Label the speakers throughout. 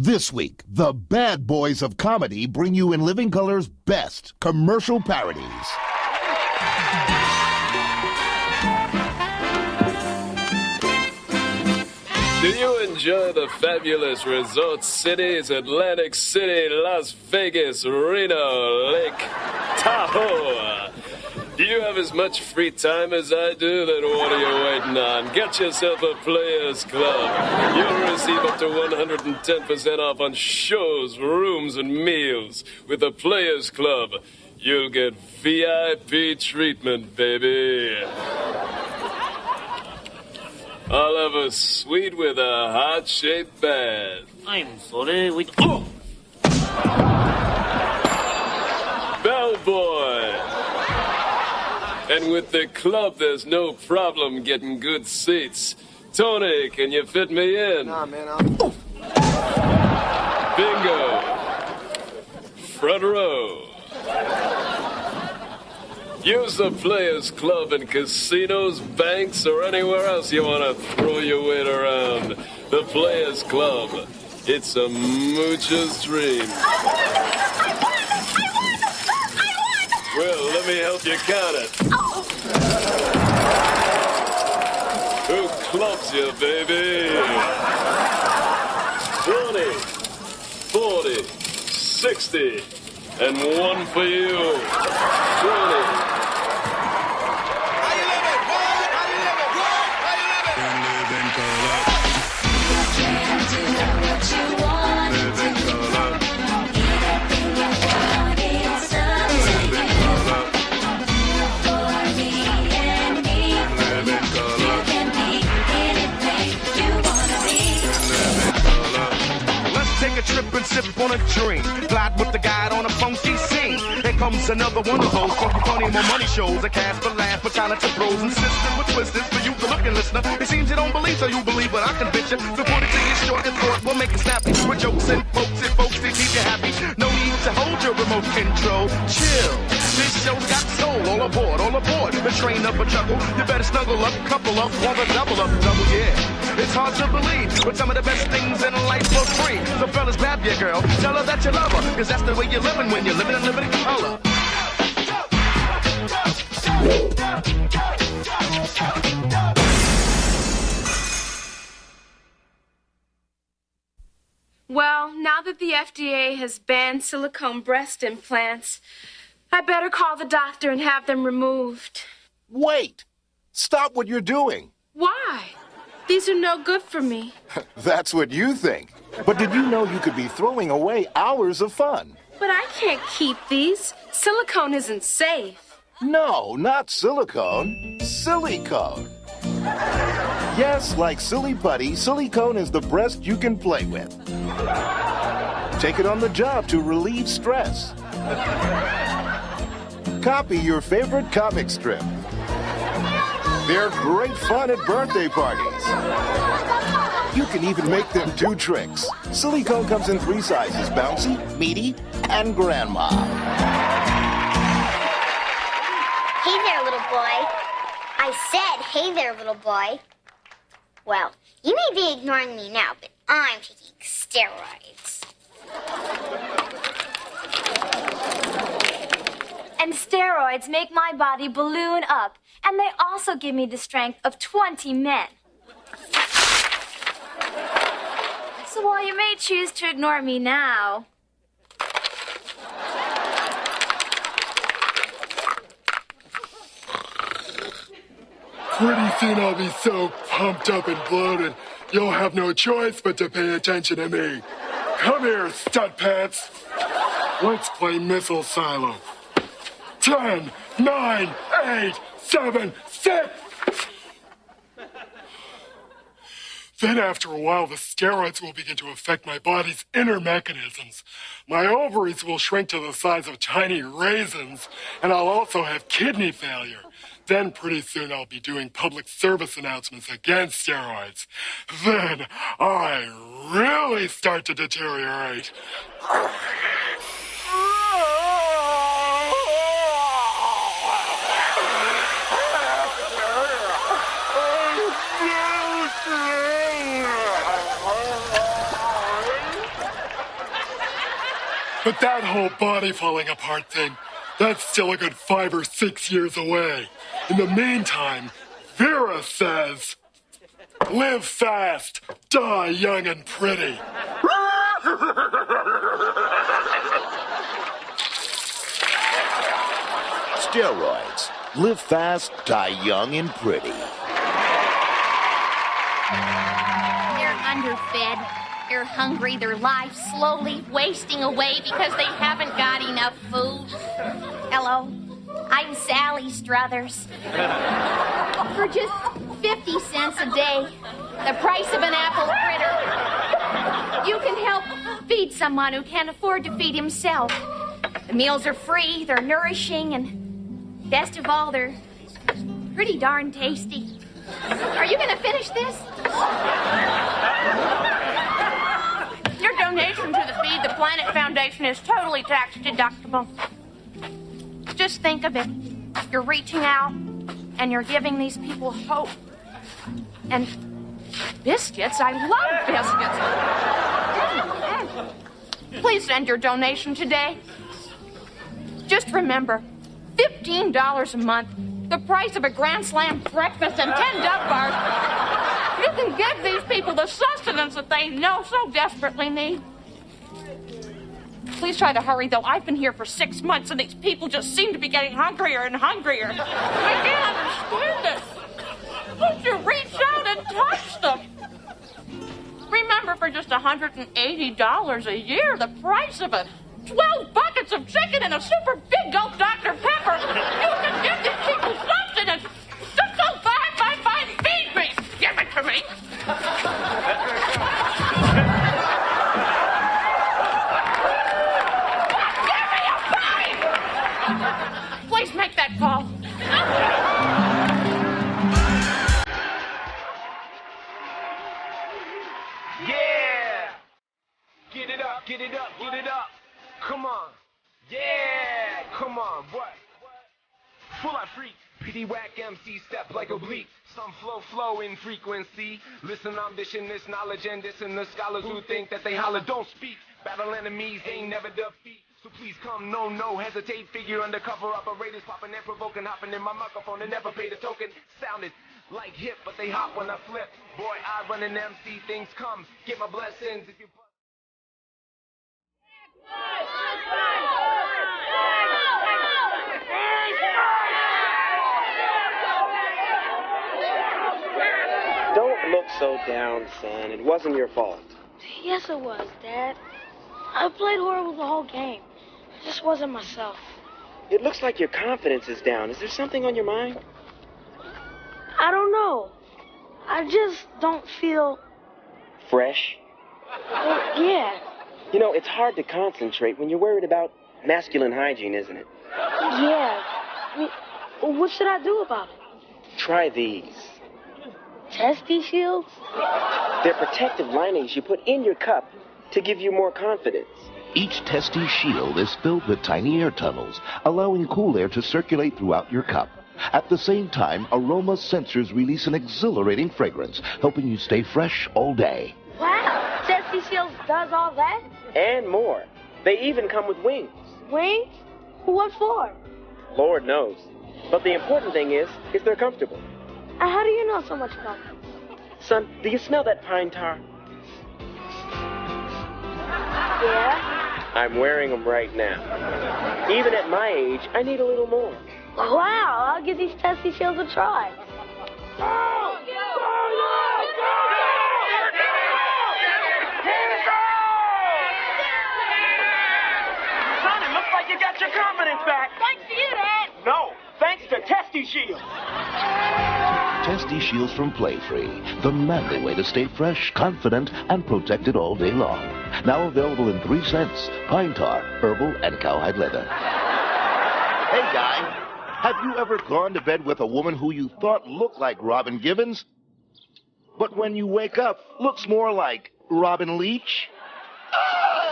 Speaker 1: This week, the bad boys of comedy bring you In Living Color's best commercial parodies.
Speaker 2: Do you enjoy the fabulous resort cities, Atlantic City, Las Vegas, Reno, Lake Tahoe? Do you have as much free time as I do? Then what are you waiting on? Get yourself a Players Club. You'll receive up to 110% off on shows, rooms, and meals. With the Players Club, you'll get VIP treatment, baby. I'll have a suite with a heart-shaped bath.
Speaker 3: I'm sorry,
Speaker 2: Bellboy! And with the club, there's no problem getting good seats. Tony, can you fit me in?
Speaker 4: Nah, man,
Speaker 2: Bingo! Front row. Use the Players Club in casinos, banks, or anywhere else you want to throw your weight around. The Players Club. It's a moocher's dream. Well, let me help you count it. Who clubs you, baby? 20, 40, 60, and one for you. 20.
Speaker 5: Trip and sip on a drink, glide with the guide on a funky scene. Here comes another one of those funky, funny, more money shows. A cast for laughs, but talented pros and sisters with twisters for you, the looking listener. It seems you don't believe, so you believe what I can bitch you. So put it to you short and short, we'll make it snappy. With jokes and folks, they keep you happy. No need to hold your remote control. Chill. This show's got soul. All aboard, the train up a chuckle. You better snuggle up, couple up, want to double, yeah. It's hard to believe, but some of the best things in life for free. So fellas, grab your girl, tell her that you love her, cause that's the way you're living when you're living in living color.
Speaker 6: Well, now that the FDA has banned silicone breast implants, I better call the doctor and have them removed.
Speaker 1: Wait! Stop what you're doing.
Speaker 6: Why? These are no good for me.
Speaker 1: That's what you think. But did you know you could be throwing away hours of fun?
Speaker 6: But I can't keep these. Silicone isn't safe.
Speaker 1: No, not silicone. Silicone. Yes, like Silly Putty, silicone is the breast you can play with. Take it on the job to relieve stress. Copy your favorite comic strip. They're great fun at birthday parties. You can even make them do tricks. Silicone comes in 3 sizes: bouncy, meaty, and grandma.
Speaker 7: Hey there, little boy. I said, hey there, little boy. Well, you may be ignoring me now, but I'm taking steroids.
Speaker 8: And steroids make my body balloon up, and they also give me the strength of 20 men. So while you may choose to ignore me now,
Speaker 9: pretty soon I'll be so pumped up and bloated, you'll have no choice but to pay attention to me. Come here, stud pants. Let's play Missile Silo. 10, 9, 8, 7, 6. Then after a while, the steroids will begin to affect my body's inner mechanisms. My ovaries will shrink to the size of tiny raisins, and I'll also have kidney failure. Then pretty soon I'll be doing public service announcements against steroids. Then I really start to deteriorate. But that whole body falling apart thing, that's still a good 5 or 6 years away. In the meantime, Vera says, live fast, die young and pretty.
Speaker 1: Steroids. Live fast, die young and pretty.
Speaker 3: They're underfed. They're hungry. Their lives slowly wasting away because they haven't got enough food. Hello, I'm Sally Struthers. For just 50 cents a day, the price of an apple fritter, you can help feed someone who can't afford to feed himself. The meals are free, they're nourishing, and best of all, they're pretty darn tasty. Are you going to finish this?
Speaker 6: Your donation to the Feed the Planet Foundation is totally tax deductible. Just think of it. You're reaching out and you're giving these people hope. And biscuits, I love biscuits. Please send your donation today. Just remember, $15 a month, the price of a Grand Slam breakfast and 10 Duck bars. You can give these people the sustenance that they know so desperately need. Please try to hurry, though. I've been here for 6 months, and these people just seem to be getting hungrier and hungrier. I can't understand it. Won't you reach out and touch them? Remember, for just $180 a year, the price of it, 12 buckets of chicken and a super big gulp Dr. Pepper, you can give these people sustenance. Just go buy, feed me. Give it to me. Give me a bite. Please make that call.
Speaker 4: Yeah! Get it up, get it up, get it up. Come on. Yeah! Come on, what? Full out freak. Pity whack MC step like oblique. Some flow in frequency. Listen, ambition, this knowledge and this and the scholars who think that they holler don't speak. Battle enemies ain't never defeat. So please come, no hesitate. Figure undercover operators popping and provoking, hopping in my microphone and never paid a token. Sounded like hip, but they hop when I flip. Boy, I run an MC, things come. Get my blessings if you.
Speaker 10: Don't look so down, son. It wasn't your fault.
Speaker 11: Yes, it was, Dad. I played horrible the whole game. I just wasn't myself.
Speaker 10: It looks like your confidence is down. Is there something on your mind?
Speaker 11: I don't know. I just don't feel...
Speaker 10: Fresh?
Speaker 11: Well, yeah.
Speaker 10: You know, it's hard to concentrate when you're worried about masculine hygiene, isn't it?
Speaker 11: Yeah. I mean, what should I do about it?
Speaker 10: Try these.
Speaker 11: Testy shields?
Speaker 10: They're protective linings you put in your cup to give you more confidence.
Speaker 12: Each testy shield is filled with tiny air tunnels, allowing cool air to circulate throughout your cup. At the same time, aroma sensors release an exhilarating fragrance, helping you stay fresh all day.
Speaker 11: Wow, Testy Shields does all that?
Speaker 10: And more. They even come with wings.
Speaker 11: Wings? What for?
Speaker 10: Lord knows. But the important thing is they're comfortable.
Speaker 11: How do you know so much about them?
Speaker 10: Son, do you smell that pine tar?
Speaker 11: Yeah?
Speaker 10: I'm wearing them right now. Even at my age, I need a little more.
Speaker 11: Wow, I'll give these Testy Shields a try.
Speaker 10: Son, it looks like you got your confidence back.
Speaker 11: Thanks to you, Dad.
Speaker 10: No, thanks to Testy Shield.
Speaker 12: Testy Shields from Playfree, the manly way to stay fresh, confident, and protected all day long. Now available in 3 cents, pine tar, herbal, and cowhide leather.
Speaker 1: Hey, guy, have you ever gone to bed with a woman who you thought looked like Robin Givens, but when you wake up, looks more like Robin Leach?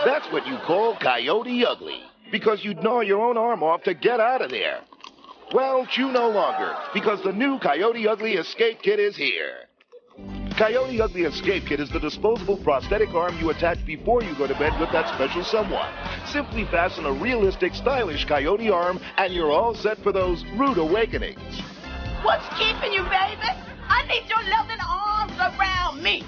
Speaker 1: That's what you call Coyote Ugly, because you'd gnaw your own arm off to get out of there. Well, chew no longer, because the new Coyote Ugly Escape Kit is here.
Speaker 12: Coyote Ugly Escape Kit is the disposable prosthetic arm you attach before you go to bed with that special someone. Simply fasten a realistic, stylish Coyote arm, and you're all set for those rude awakenings.
Speaker 13: What's keeping you, baby? I need your loving arms around me.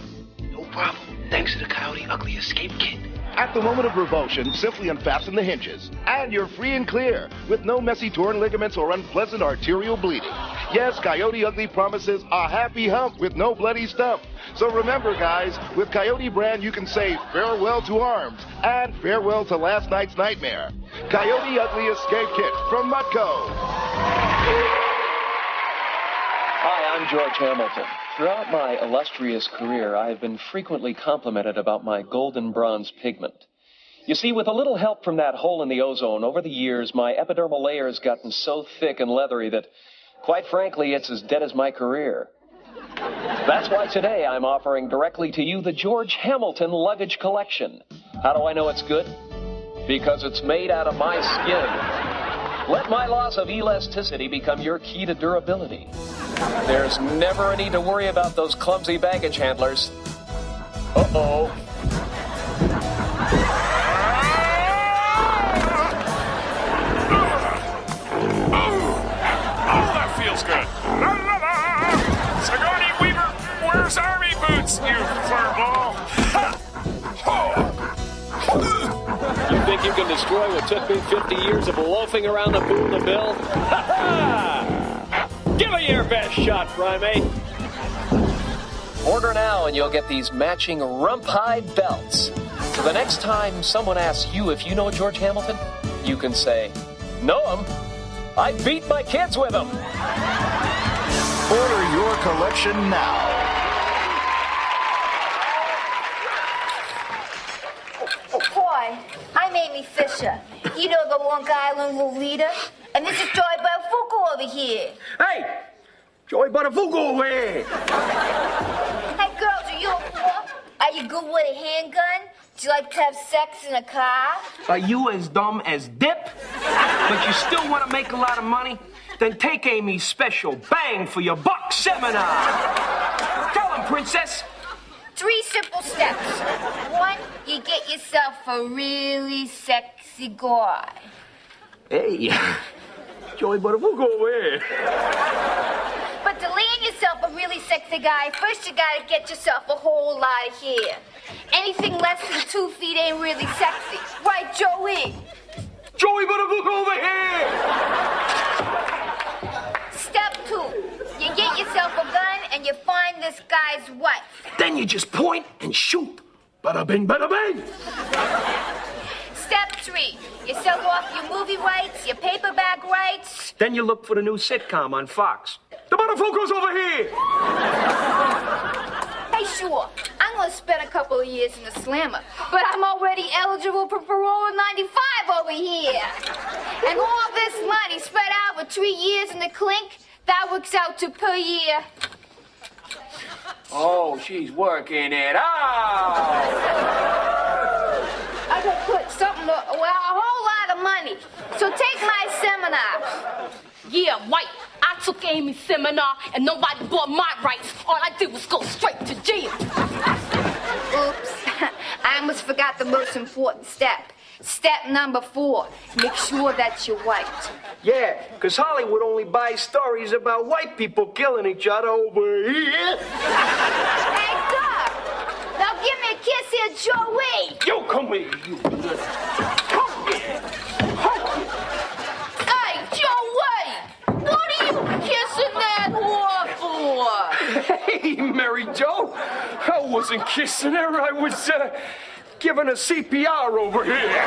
Speaker 10: No problem. Thanks to the Coyote Ugly Escape Kit.
Speaker 12: At the moment of revulsion, simply unfasten the hinges, and you're free and clear, with no messy torn ligaments or unpleasant arterial bleeding. Yes, Coyote Ugly promises a happy hump with no bloody stump. So remember, guys, with Coyote Brand, you can say farewell to arms and farewell to last night's nightmare. Coyote Ugly Escape Kit from Mutco.
Speaker 14: Hi, I'm George Hamilton. Throughout my illustrious career, I have been frequently complimented about my golden bronze pigment. You see, with a little help from that hole in the ozone, over the years, my epidermal layer has gotten so thick and leathery that, quite frankly, it's as dead as my career. That's why today I'm offering directly to you the George Hamilton Luggage Collection. How do I know it's good? Because it's made out of my skin. Let my loss of elasticity become your key to durability. There's never a need to worry about those clumsy baggage handlers. Uh-oh.
Speaker 15: Oh, that feels good. La, la, la. Sigourney Weaver, where's army boots, you furball?
Speaker 2: You think you can destroy what took me 50 years of loafing around the pool to build? Ha ha! Give me your best shot, primate.
Speaker 14: Order now and you'll get these matching rump-hide belts. So the next time someone asks you if you know George Hamilton, you can say, know him? I beat my kids with him.
Speaker 16: Order your collection now.
Speaker 8: Boy, I'm Amy Fisher. You know the Long Island Lolita? And this is Joy Buttafuoco over here.
Speaker 17: Hey! Joy Buttafuoco over here!
Speaker 8: Hey, girls, are you a whore? Are you good with a handgun? Do you like to have sex in a car?
Speaker 17: Are you as dumb as dip? But you still want to make a lot of money? Then take Amy's special Bang for Your Buck seminar. Tell him, princess.
Speaker 8: 3 simple steps. 1, you get yourself a really sexy guy.
Speaker 17: Hey, Joey Buttafuoco over here.
Speaker 8: But to land yourself a really sexy guy, first you gotta get yourself a whole lot of hair. Anything less than 2 feet ain't really sexy. Right, Joey?
Speaker 17: Joey Buttafuoco over here!
Speaker 8: Step 2, you get yourself a gun and you find this guy's wife.
Speaker 17: Then you just point and shoot. Bada bing, bada bing!
Speaker 8: Step 3, you sell off your movie rights, your paperback rights.
Speaker 17: Then you look for the new sitcom on Fox. The Buttafuoco's over here!
Speaker 8: Hey, sure, I'm gonna spend a couple of years in the slammer, but I'm already eligible for parole in 95 over here. And all this money spread out for 3 years in the clink, that works out to per year.
Speaker 17: Oh, she's working it out!
Speaker 8: I could put something, a whole lot of money. So take my seminar.
Speaker 6: Yeah, right. I took Amy's seminar and nobody bought my rights. All I did was go straight to jail.
Speaker 8: Oops. I almost forgot the most important step. Step number 4, make sure that you're white.
Speaker 17: Yeah, because Hollywood only buys stories about white people killing each other over here.
Speaker 8: Hey, Doc! Now give me a kiss here, Joey!
Speaker 17: You come here, you. Come here.
Speaker 6: Hey, Joey! What are you kissing that whore for?
Speaker 17: Hey, Mary Jo. I wasn't kissing her. I was, giving a CPR over here.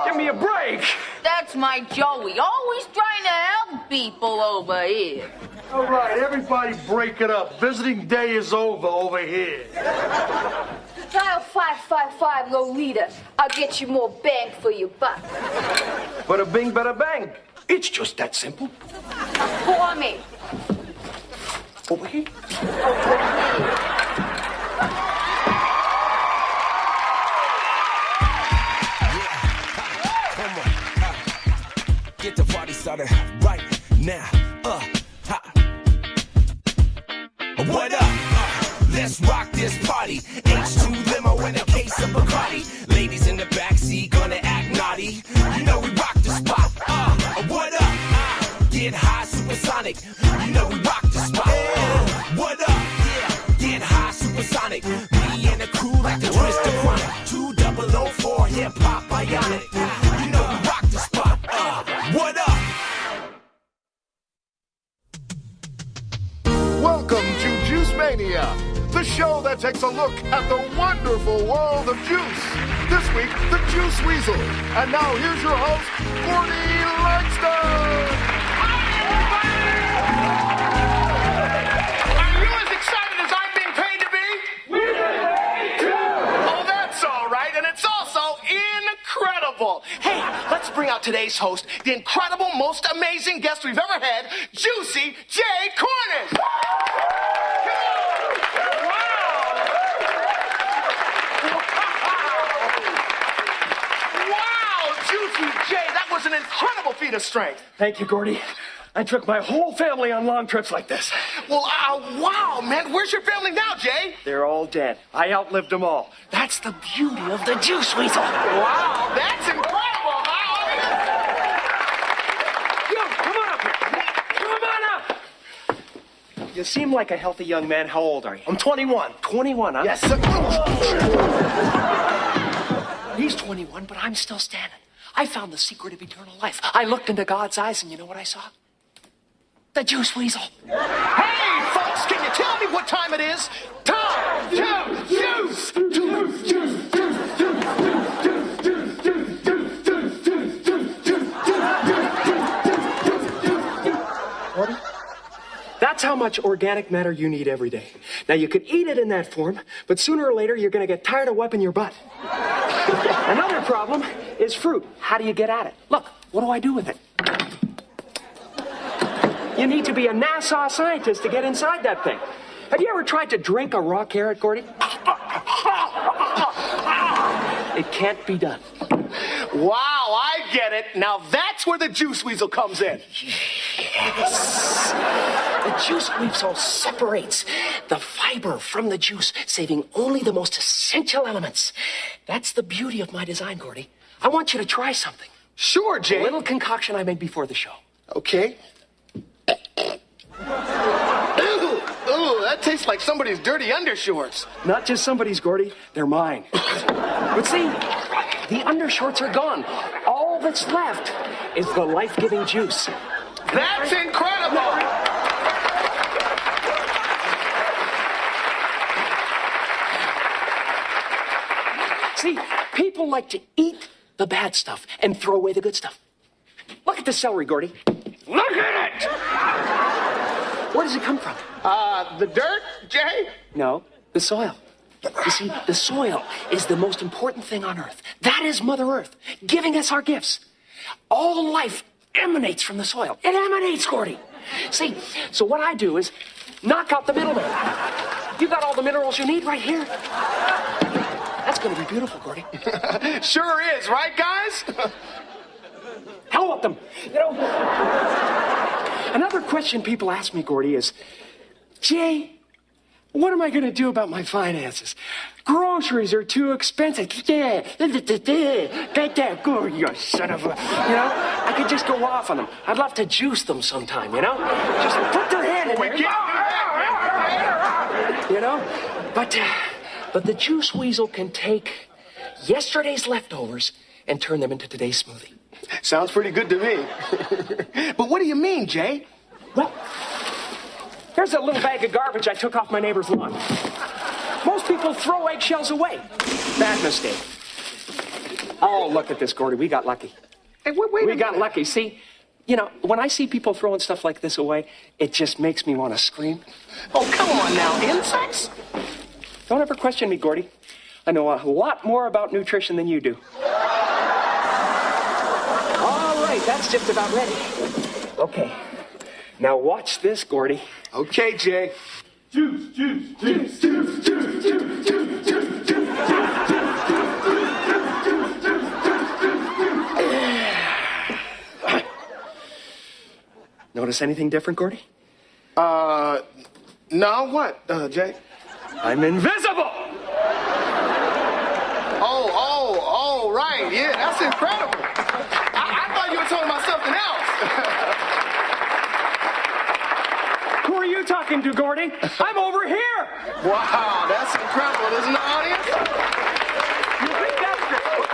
Speaker 17: Give me a break.
Speaker 6: That's my Joey, always trying to help people over here.
Speaker 18: All right, everybody break it up. Visiting day is over here.
Speaker 8: Dial 555 Lolita. I'll get you more bang for your buck.
Speaker 17: Bada bing, bada bang. It's just that simple.
Speaker 8: For me.
Speaker 17: Over here?
Speaker 8: Over here.
Speaker 19: Get the party started right now. Ha. let's rock this party. H2 limo and a case of Bacardi. Ladies in the backseat gonna act naughty. You know we rock the spot. What up? Get high, supersonic. You know we rock the spot. What up? Yeah, get high, supersonic. Me and the crew like the Twister Chronic. 2004 hip hop bionic. You know we rock the spot. What up?
Speaker 1: Welcome to Juice Mania, the show that takes a look at the wonderful world of juice. This week, the Juice Weasel. And now here's your host, Gordy Langston.
Speaker 18: Are you as excited as I'm being paid to be? Oh, that's all right, and it's also incredible. Hey, let's bring out today's host, the incredible, most amazing guest we've ever had, Juicy J. Cornish. Jay, that was an incredible feat of strength.
Speaker 17: Thank you, Gordy. I took my whole family on long trips like this.
Speaker 18: Well, wow, man. Where's your family now, Jay?
Speaker 17: They're all dead. I outlived them all. That's the beauty of the Juice Weasel.
Speaker 18: Wow, that's incredible.
Speaker 17: Yo, come on up here. Come on up. You seem like a healthy young man. How old are you?
Speaker 18: I'm 21.
Speaker 17: 21, huh?
Speaker 18: Yes, sir.
Speaker 17: He's 21, but I'm still standing. I found the secret of eternal life. I looked into God's eyes, and you know what I saw? The Juice Weasel.
Speaker 18: Hey, folks, can you tell me what time it is? Time to juice!
Speaker 17: Gordy? That's how much organic matter you need every day. Now, you could eat it in that form, but sooner or later, you're going to get tired of wiping your butt. Another problem is fruit. How do you get at it? Look, what do I do with it? You need to be a NASA scientist to get inside that thing. Have you ever tried to drink a raw carrot, Gordy? It can't be done.
Speaker 18: Wow, I get it. Now that's where the Juice Weasel comes in.
Speaker 17: Yes. The Juice Weasel separates the fiber from the juice, saving only the most essential elements. That's the beauty of my design, Gordy. I want you to try something.
Speaker 18: Sure, Jay.
Speaker 17: A little concoction I made before the show.
Speaker 18: Okay. Ooh, that tastes like somebody's dirty undershorts.
Speaker 17: Not just somebody's, Gordy. They're mine. But see, the undershorts are gone. All that's left is the life-giving juice.
Speaker 18: That's incredible!
Speaker 17: See, people like to eat the bad stuff and throw away the good stuff. Look at the celery, Gordy. Look at it! Where does it come from?
Speaker 18: The dirt, Jay?
Speaker 17: No, the soil. You see, the soil is the most important thing on Earth. That is Mother Earth, giving us our gifts. All life emanates from the soil. It emanates, Gordy. See, so what I do is knock out the middleman. You got all the minerals you need right here. That's going to be beautiful, Gordy.
Speaker 18: Sure is, right, guys?
Speaker 17: Hell with them. You know, another question people ask me, Gordy, is, Jay, what am I going to do about my finances? Groceries are too expensive. Get that, Gordy, you son of a... You know, I could just go off on them. I'd love to juice them sometime, you know? Just put their hand in there. You know? But the Juice Weasel can take yesterday's leftovers and turn them into today's smoothie.
Speaker 18: Sounds pretty good to me. But what do you mean, Jay?
Speaker 17: Well, here's a little bag of garbage I took off my neighbor's lawn. Most people throw eggshells away. Bad mistake. Oh, look at this, Gordy. We got lucky.
Speaker 18: Hey, wait
Speaker 17: we got lucky. See, you know, when I see people throwing stuff like this away, it just makes me want to scream.
Speaker 18: Oh, come on now. Insects?
Speaker 17: Don't ever question me, Gordy. I know a lot more about nutrition than you do. All right, that's just about ready. Okay. Now watch this, Gordy.
Speaker 18: Okay, Jay.
Speaker 9: Juice, juice, juice, juice, juice, juice, juice, juice, juice.
Speaker 17: Notice anything different, Gordy?
Speaker 18: No, what, Jay?
Speaker 17: I'm invisible!
Speaker 18: Oh, right. Yeah, that's incredible. I thought you were talking about something else.
Speaker 17: Who are you talking to, Gordy? I'm over here!
Speaker 18: Wow, that's incredible, isn't it, audience?
Speaker 17: You think that's great?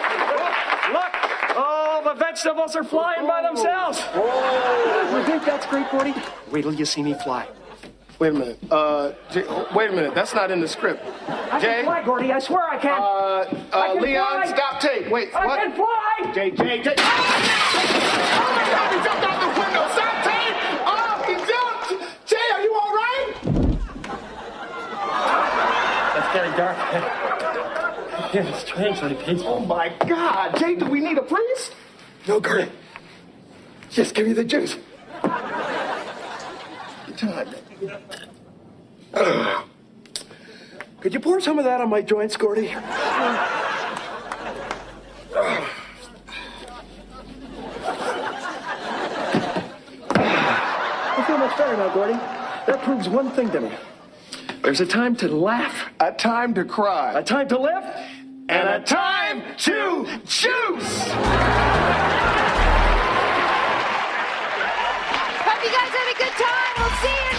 Speaker 17: Look, all the vegetables are flying by themselves. You think that's great, Gordy? Wait till you see me fly.
Speaker 18: Wait a minute. Wait a minute. That's not in the script.
Speaker 17: I can fly, Gordy. I swear I can. I can
Speaker 18: Leon,
Speaker 17: fly.
Speaker 18: stop tape. Wait,
Speaker 17: I
Speaker 18: what?
Speaker 17: can fly.
Speaker 18: Jay. Oh my God, he jumped out the window. Stop tape. Oh, he jumped. Jay, are you all right?
Speaker 17: It's getting dark. It's strangely peaceful.
Speaker 18: Oh my God. Jay, do we need a priest?
Speaker 17: No, Gordy. Just give me the juice. Could you pour some of that on my joints, Gordy? I feel much better now, Gordy. That proves one thing to me. There's a time to laugh,
Speaker 18: a time to cry,
Speaker 17: a time to live,
Speaker 18: and a time to juice.
Speaker 8: Hope you guys had a good time. We'll see you